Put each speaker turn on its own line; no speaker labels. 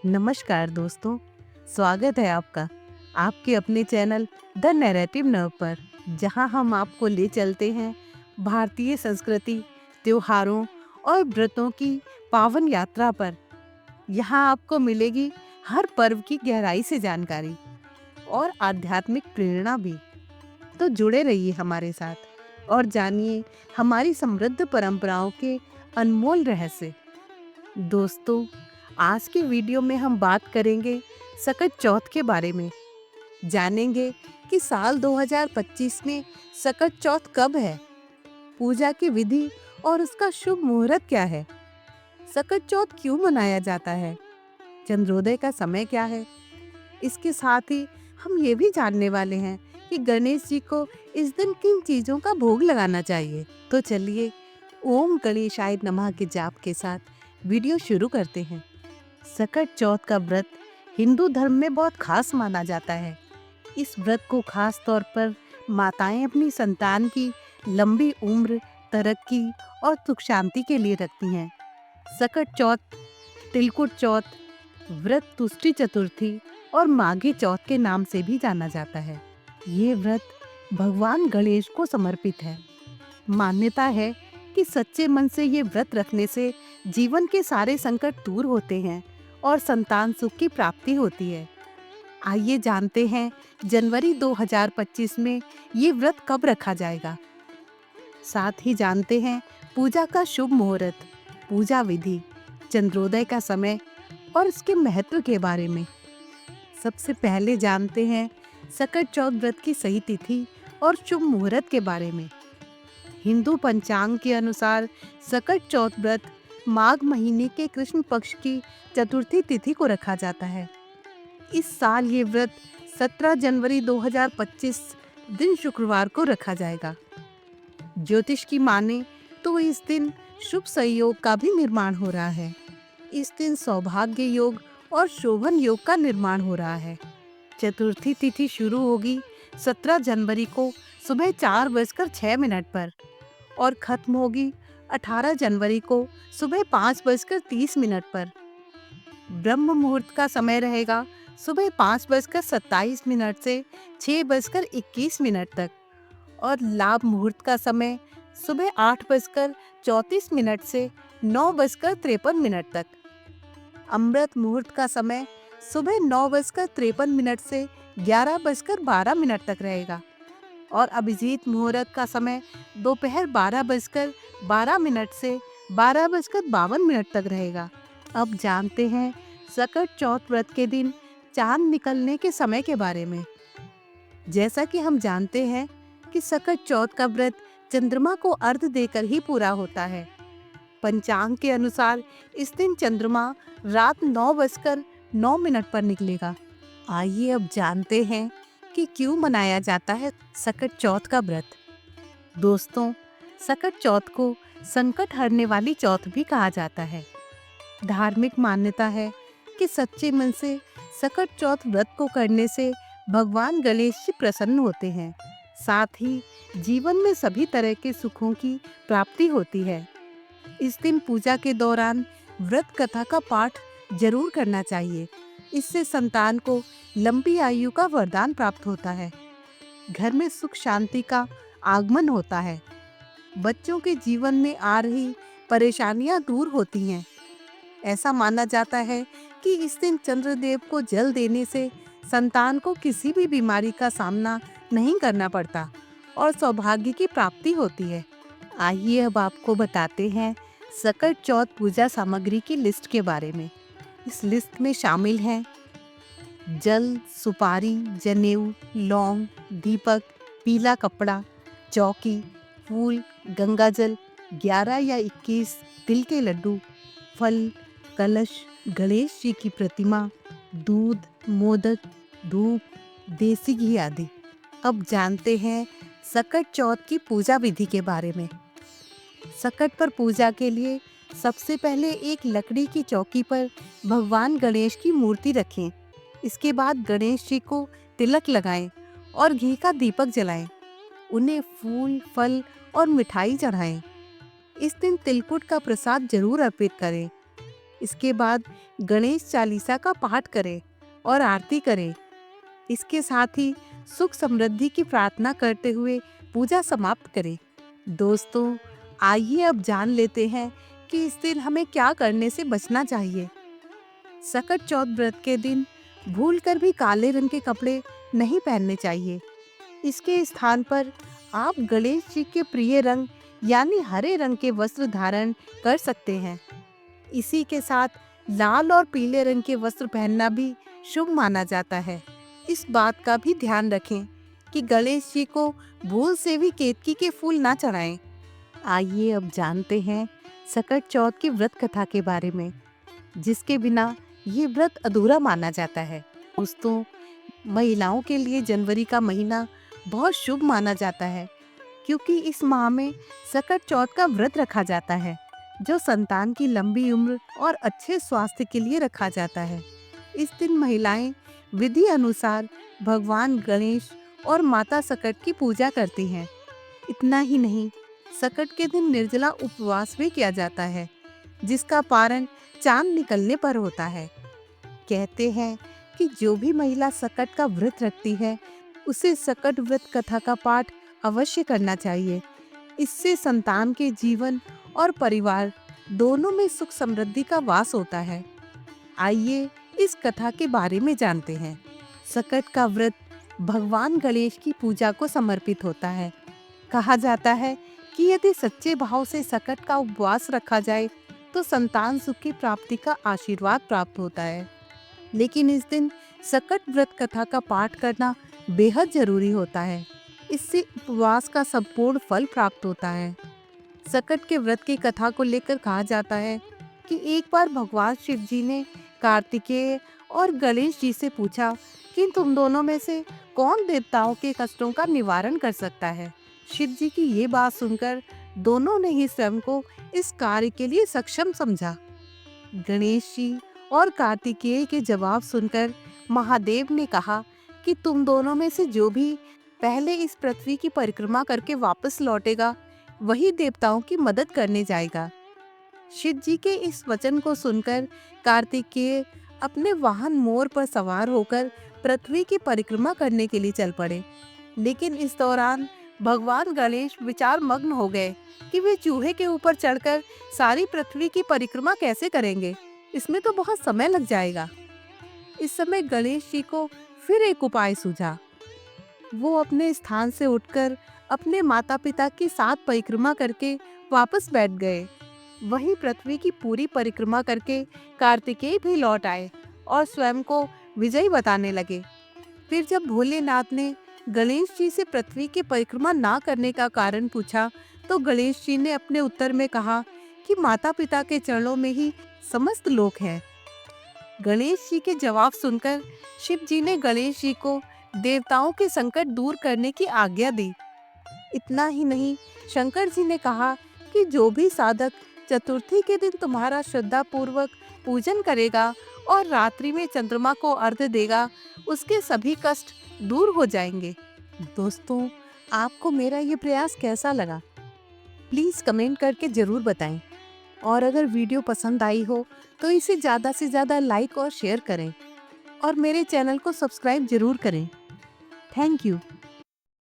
नमस्कार दोस्तों, स्वागत है आपका आपके अपने चैनल द नैरेटिव नर्व पर, जहां हम आपको ले चलते हैं भारतीय संस्कृति, त्योहारों और व्रतों की पावन यात्रा पर। यहां आपको मिलेगी हर पर्व की गहराई से जानकारी और आध्यात्मिक प्रेरणा भी। तो जुड़े रहिए हमारे साथ और जानिए हमारी समृद्ध परंपराओं के अनमोल रहस्य। दोस्तों, आज के वीडियो में हम बात करेंगे सकट चौथ के बारे में। जानेंगे कि साल 2025 में सकट चौथ कब है, पूजा की विधि और उसका शुभ मुहूर्त क्या है, सकट चौथ क्यों मनाया जाता है, चंद्रोदय का समय क्या है। इसके साथ ही हम ये भी जानने वाले हैं कि गणेश जी को इस दिन किन चीजों का भोग लगाना चाहिए। तो चलिए ओम गणेशाय नमः के जाप के साथ वीडियो शुरू करते हैं। सकट चौथ का व्रत हिंदू धर्म में बहुत खास माना जाता है। इस व्रत को खास तौर पर माताएं अपनी संतान की लंबी उम्र, तरक्की और सुख शांति के लिए रखती हैं। सकट चौथ, तिलकुट चौथ, व्रत तुष्टि चतुर्थी और माघी चौथ के नाम से भी जाना जाता है। ये व्रत भगवान गणेश को समर्पित है। मान्यता है कि सच्चे मन से ये व्रत रखने से जीवन के सारे संकट दूर होते हैं और संतान सुख की प्राप्ति होती है। आइए जानते हैं जनवरी 2025 में ये व्रत कब रखा जाएगा। साथ ही जानते हैं पूजा का शुभ मुहूर्त, पूजा विधि, चंद्रोदय का समय और इसके महत्व के बारे में। सबसे पहले जानते हैं सकट चौथ व्रत की सही तिथि और शुभ मुहूर्त के बारे में। हिंदू पंचांग के अनुसार सकट चौथ व्रत माघ महीने के कृष्ण पक्ष की चतुर्थी तिथि को रखा जाता है। इस साल ये व्रत 17 जनवरी 2025 दिन शुक्रवार को रखा जाएगा। ज्योतिष की माने तो इस दिन शुभ संयोग का भी निर्माण हो रहा है। इस दिन सौभाग्य योग और शोभन योग का निर्माण हो रहा है। चतुर्थी तिथि शुरू होगी 17 जनवरी को सुबह 4:06 पर और खत्म होगी 18 जनवरी को सुबह 5:30 पर। ब्रह्म मुहूर्त का समय रहेगा सुबह 5:27 से 6:21 तक और लाभ मुहूर्त का समय सुबह 8:34 से 9:53 तक। अमृत मुहूर्त का समय सुबह 9:53 से 11:12 तक रहेगा और अभिजीत मुहूर्त का समय दोपहर 12:12 से 12:52 तक रहेगा। अब जानते हैं सकट चौथ व्रत के दिन चांद निकलने के समय के बारे में। जैसा कि हम जानते हैं कि सकट चौथ का व्रत चंद्रमा को अर्घ्य देकर ही पूरा होता है। पंचांग के अनुसार इस दिन चंद्रमा रात 9:09 पर निकलेगा। आइए अब जानते हैं कि क्यों मनाया जाता है सकट चौथ का व्रत। दोस्तों, सकट चौथ को संकट हरने वाली चौथ भी कहा जाता है। धार्मिक मान्यता है कि सच्चे मन से सकट चौथ व्रत को करने से भगवान गणेश जी प्रसन्न होते हैं। साथ ही जीवन में सभी तरह के सुखों की प्राप्ति होती है। इस दिन पूजा के दौरान व्रत कथा का पाठ जरूर करना चाहिए। इससे संतान को लंबी आयु का वरदान प्राप्त होता है। घर में सुख शांति का आगमन होता है। बच्चों के जीवन में आ रही परेशानियां दूर होती हैं। ऐसा माना जाता है कि इस दिन चंद्रदेव को जल देने से संतान को किसी भी बीमारी का सामना नहीं करना पड़ता और सौभाग्य की प्राप्ति होती है। आइए अब आपको बताते हैं सकट चौथ पूजा सामग्री की लिस्ट के बारे में। इस लिस्ट में शामिल हैं जल, सुपारी, जनेऊ, लौंग, दीपक, पीला कपड़ा, चौकी, फूल, गंगाजल, 11 या 21 तिल के लड्डू, फल, कलश, गणेश जी की प्रतिमा, दूध, मोदक, धूप, देसी घी आदि। अब जानते हैं सकट चौथ की पूजा विधि के बारे में। सकट पर पूजा के लिए सबसे पहले एक लकड़ी की चौकी पर भगवान गणेश की मूर्ति रखें। इसके बाद गणेश जी को तिलक लगाएं और घी का दीपक जलाएं। उन्हें फूल, फल और मिठाई चढ़ाएं। इस दिन तिलकुट का प्रसाद जरूर अर्पित करें। इसके बाद गणेश चालीसा का पाठ करें और आरती करें। इसके साथ ही सुख समृद्धि की प्रार्थना करते हुए पूजा समाप्त करें। दोस्तों, आइए अब जान लेते हैं कि इस दिन हमें क्या करने से बचना चाहिए। सकट चौथ व्रत के दिन भूलकर भी काले रंग के कपड़े नहीं पहनने चाहिए। इसके स्थान पर आप गणेश जी के प्रिय रंग यानी हरे रंग के वस्त्र धारण कर सकते हैं। इसी के साथ लाल और पीले रंग के वस्त्र पहनना भी शुभ माना जाता है। इस बात का भी ध्यान रखें कि गणेश जी को भूल से भी केतकी के फूल ना चढ़ाएं। आइए अब जानते हैं सकट चौथ की व्रत कथा के बारे में, जिसके बिना ये व्रत अधूरा माना जाता है। दोस्तों, महिलाओं के लिए जनवरी का महीना बहुत शुभ माना जाता है, क्योंकि इस माह में सकट चौथ का व्रत रखा जाता है, जो संतान की लंबी उम्र और अच्छे स्वास्थ्य के लिए रखा जाता है। इस दिन महिलाएं विधि अनुसार भगवान गणेश और माता सकट की पूजा करती हैं। इतना ही नहीं, सकट के दिन निर्जला उपवास भी किया जाता है, जिसका पारण चांद निकलने पर होता है। कहते हैं कि जो भी महिला सकट का व्रत रखती है, उसे सकट व्रत कथा का पाठ अवश्य करना चाहिए। इससे संतान के जीवन और परिवार दोनों में सुख समृद्धि का वास होता है। आइए इस कथा के बारे में जानते हैं। सकट का व्रत भगवान गणेश की पूजा को समर्पित होता है। कहा जाता है कि यदि सच्चे भाव से सकट का उपवास रखा जाए तो संतान सुख की प्राप्ति का आशीर्वाद प्राप्त होता है। लेकिन इस दिन सकट व्रत कथा का पाठ करना बेहद जरूरी होता है। इससे उपवास का संपूर्ण फल प्राप्त होता है। सकट के व्रत की कथा को लेकर कहा जाता है कि एक बार भगवान शिव जी ने कार्तिकेय और गणेश जी से पूछा कि तुम दोनों में से कौन देवताओं के कष्टों का निवारण कर सकता है। शिव जी की ये बात सुनकर दोनों ने ही स्वयं को इस कार्य के लिए सक्षम समझा। गणेश जी और कार्तिकेय के जवाब सुनकर महादेव ने कहा कि तुम दोनों में से जो भी पहले इस पृथ्वी की परिक्रमा करके वापस लौटेगा, वही देवताओं की मदद करने जाएगा। शिव जी के इस वचन को सुनकर कार्तिकेय अपने वाहन मोर पर सवार होकर पृथ्वी की परिक्रमा करने के लिए चल पड़े। लेकिन इस दौरान भगवान गणेश विचार मग्न हो गए कि वे चूहे के ऊपर चढ़कर सारी पृथ्वी की परिक्रमा कैसे करेंगे। इसमें तो बहुत समय लग जाएगा। इस समय गणेश जी को फिर एक उपाय सूझा। वो अपने स्थान से उठकर अपने माता पिता की साथ परिक्रमा करके वापस बैठ गए। वहीं पृथ्वी की पूरी परिक्रमा करके कार्तिकेय भी लौट आए और स्वयं को विजयी बताने लगे। फिर जब भोलेनाथ ने गणेश जी से पृथ्वी की परिक्रमा ना करने का कारण पूछा, तो गणेश जी ने अपने उत्तर में कहा कि माता पिता के चरणों में ही समस्त लोक है। गणेश जी के जवाब सुनकर शिव जी ने गणेश जी को देवताओं के संकट दूर करने की आज्ञा दी। इतना ही नहीं, शंकर जी ने कहा कि जो भी साधक चतुर्थी के दिन तुम्हारा श्रद्धा पूर्वक पूजन करेगा और रात्रि में चंद्रमा को अर्घ्य देगा, उसके सभी कष्ट दूर हो जाएंगे। दोस्तों, आपको मेरा ये प्रयास कैसा लगा? प्लीज़ कमेंट करके ज़रूर बताएं। और अगर वीडियो पसंद आई हो तो इसे ज़्यादा से ज़्यादा लाइक और शेयर करें और मेरे चैनल को सब्सक्राइब ज़रूर करें। Thank you.